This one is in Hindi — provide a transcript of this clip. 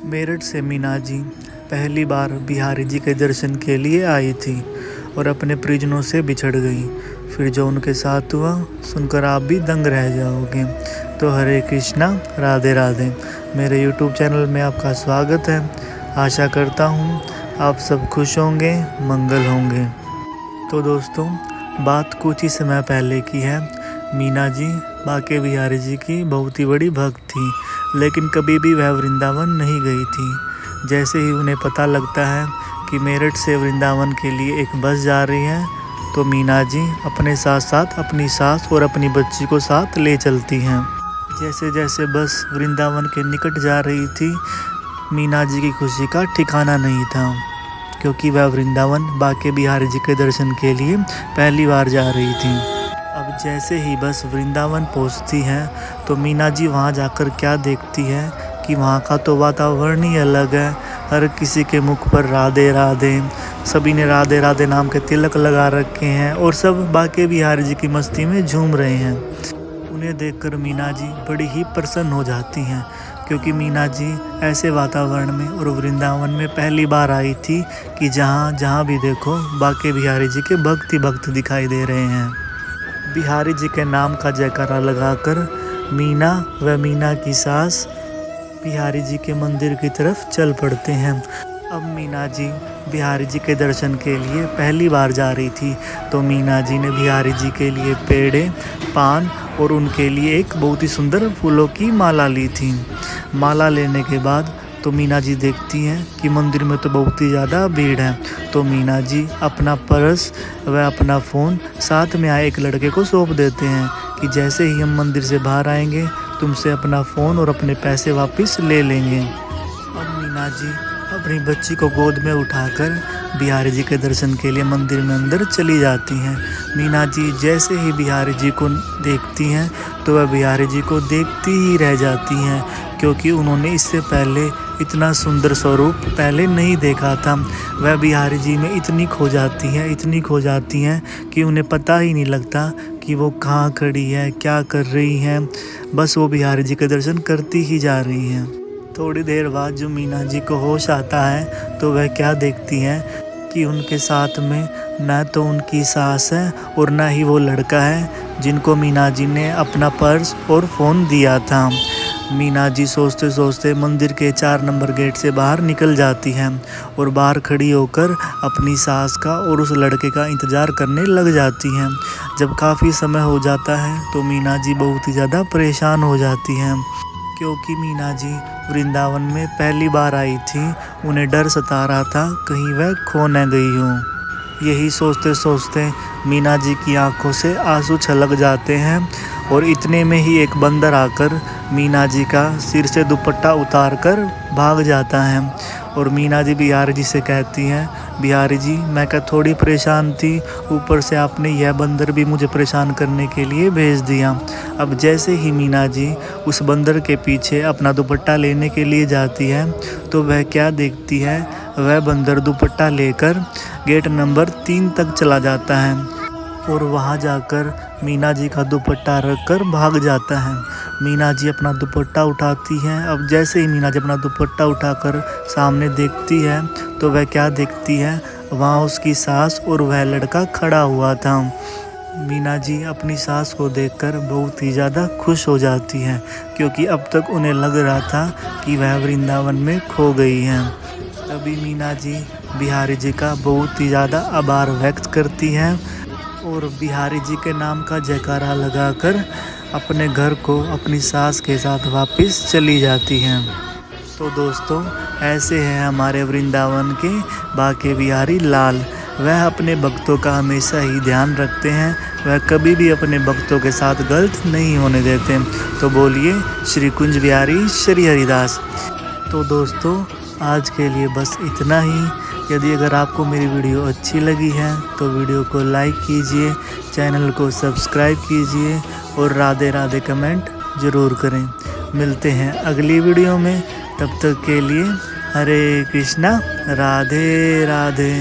मेरठ से मीना जी पहली बार बिहारी जी के दर्शन के लिए आई थी और अपने परिजनों से बिछड़ गई। फिर जो उनके साथ हुआ सुनकर आप भी दंग रह जाओगे। तो हरे कृष्णा, राधे राधे। मेरे YouTube चैनल में आपका स्वागत है। आशा करता हूँ आप सब खुश होंगे, मंगल होंगे। तो दोस्तों, बात कुछ ही समय पहले की है। मीना जी बांके बिहारी जी की बहुत ही बड़ी भक्त थी, लेकिन कभी भी वह वृंदावन नहीं गई थी। जैसे ही उन्हें पता लगता है कि मेरठ से वृंदावन के लिए एक बस जा रही है, तो मीना जी अपने साथ साथ अपनी सास और अपनी बच्ची को साथ ले चलती हैं। जैसे जैसे बस वृंदावन के निकट जा रही थी, मीना जी की खुशी का ठिकाना नहीं था, क्योंकि वह वृंदावन बांके बिहारी जी के दर्शन के लिए पहली बार जा रही थी। अब जैसे ही बस वृंदावन पहुंचती है, तो मीना जी वहां जाकर क्या देखती है कि वहां का तो वातावरण ही अलग है। हर किसी के मुख पर राधे राधे, सभी ने राधे राधे नाम के तिलक लगा रखे हैं और सब बांके बिहारी जी की मस्ती में झूम रहे हैं। उन्हें देखकर मीना जी बड़ी ही प्रसन्न हो जाती हैं, क्योंकि मीना जी ऐसे वातावरण में और वृंदावन में पहली बार आई थी कि जहाँ भी देखो बांके बिहारी जी के भक्त ही भक्त दिखाई दे रहे हैं। बिहारी जी के नाम का जयकारा लगाकर मीना व मीना की सास बिहारी जी के मंदिर की तरफ चल पड़ते हैं। अब मीना जी बिहारी जी के दर्शन के लिए पहली बार जा रही थी, तो मीना जी ने बिहारी जी के लिए पेड़े, पान और उनके लिए एक बहुत ही सुंदर फूलों की माला ली थी। माला लेने के बाद तो मीना जी देखती हैं कि मंदिर में तो बहुत ही ज़्यादा भीड़ है। तो मीना जी अपना पर्स व अपना फ़ोन साथ में आए एक लड़के को सौंप देते हैं कि जैसे ही हम मंदिर से बाहर आएंगे, तुमसे अपना फ़ोन और अपने पैसे वापस ले लेंगे। अब मीना जी अपनी बच्ची को गोद में उठाकर बिहारी जी के दर्शन के लिए मंदिर में अंदर चली जाती हैं। मीना जी जैसे ही बिहारी जी को देखती हैं, तो वह बिहारी जी को देखती ही रह जाती हैं, क्योंकि उन्होंने इससे पहले इतना सुंदर स्वरूप पहले नहीं देखा था। वह बिहारी जी में इतनी खो जाती हैं कि उन्हें पता ही नहीं लगता कि वो कहाँ खड़ी है, क्या कर रही हैं। बस वो बिहारी जी के दर्शन करती ही जा रही हैं। थोड़ी देर बाद जो मीना जी को होश आता है, तो वह क्या देखती हैं कि उनके साथ में न तो उनकी सास है और न ही वो लड़का है जिनको मीना जी ने अपना पर्स और फ़ोन दिया था। मीना जी सोचते सोचते मंदिर के 4 नंबर गेट से बाहर निकल जाती हैं और बाहर खड़ी होकर अपनी सास का और उस लड़के का इंतज़ार करने लग जाती हैं। जब काफ़ी समय हो जाता है, तो मीना जी बहुत ही ज़्यादा परेशान हो जाती हैं, क्योंकि मीना जी वृंदावन में पहली बार आई थी। उन्हें डर सता रहा था कहीं वह खो न गई हो। यही सोचते सोचते मीना जी की आंखों से आंसू छलक जाते हैं और इतने में ही एक बंदर आकर मीना जी का सिर से दुपट्टा उतार कर भाग जाता है। और मीना जी बिहारी जी से कहती हैं, बिहारी जी मैं क्या थोड़ी परेशान थी, ऊपर से आपने यह बंदर भी मुझे परेशान करने के लिए भेज दिया। अब जैसे ही मीना जी उस बंदर के पीछे अपना दुपट्टा लेने के लिए जाती है, तो वह क्या देखती है, वह बंदर दुपट्टा लेकर गेट नंबर 3 तक चला जाता है और वहां जाकर मीना जी का दुपट्टा रखकर भाग जाता है। मीना जी अपना दुपट्टा उठाती हैं। अब जैसे ही मीना जी अपना दुपट्टा उठाकर सामने देखती है, तो वह क्या देखती है, वहाँ उसकी सास और वह लड़का खड़ा हुआ था। मीना जी अपनी सास को देखकर बहुत ही ज़्यादा खुश हो जाती हैं, क्योंकि अब तक उन्हें लग रहा था कि वह वृंदावन में खो गई हैं। तभी मीना जी बिहारी जी का बहुत ही ज़्यादा आभार व्यक्त करती हैं और बिहारी जी के नाम का जयकारा लगाकर अपने घर को अपनी सास के साथ वापस चली जाती हैं। तो दोस्तों, ऐसे हैं हमारे वृंदावन के बांके बिहारी लाल। वह अपने भक्तों का हमेशा ही ध्यान रखते हैं। वह कभी भी अपने भक्तों के साथ गलत नहीं होने देते। तो बोलिए श्री कुंज बिहारी श्री हरिदास। तो दोस्तों, आज के लिए बस इतना ही। यदि अगर आपको मेरी वीडियो अच्छी लगी है, तो वीडियो को लाइक कीजिए, चैनल को सब्सक्राइब कीजिए और राधे राधे कमेंट ज़रूर करें। मिलते हैं अगली वीडियो में, तब तक के लिए हरे कृष्णा, राधे राधे।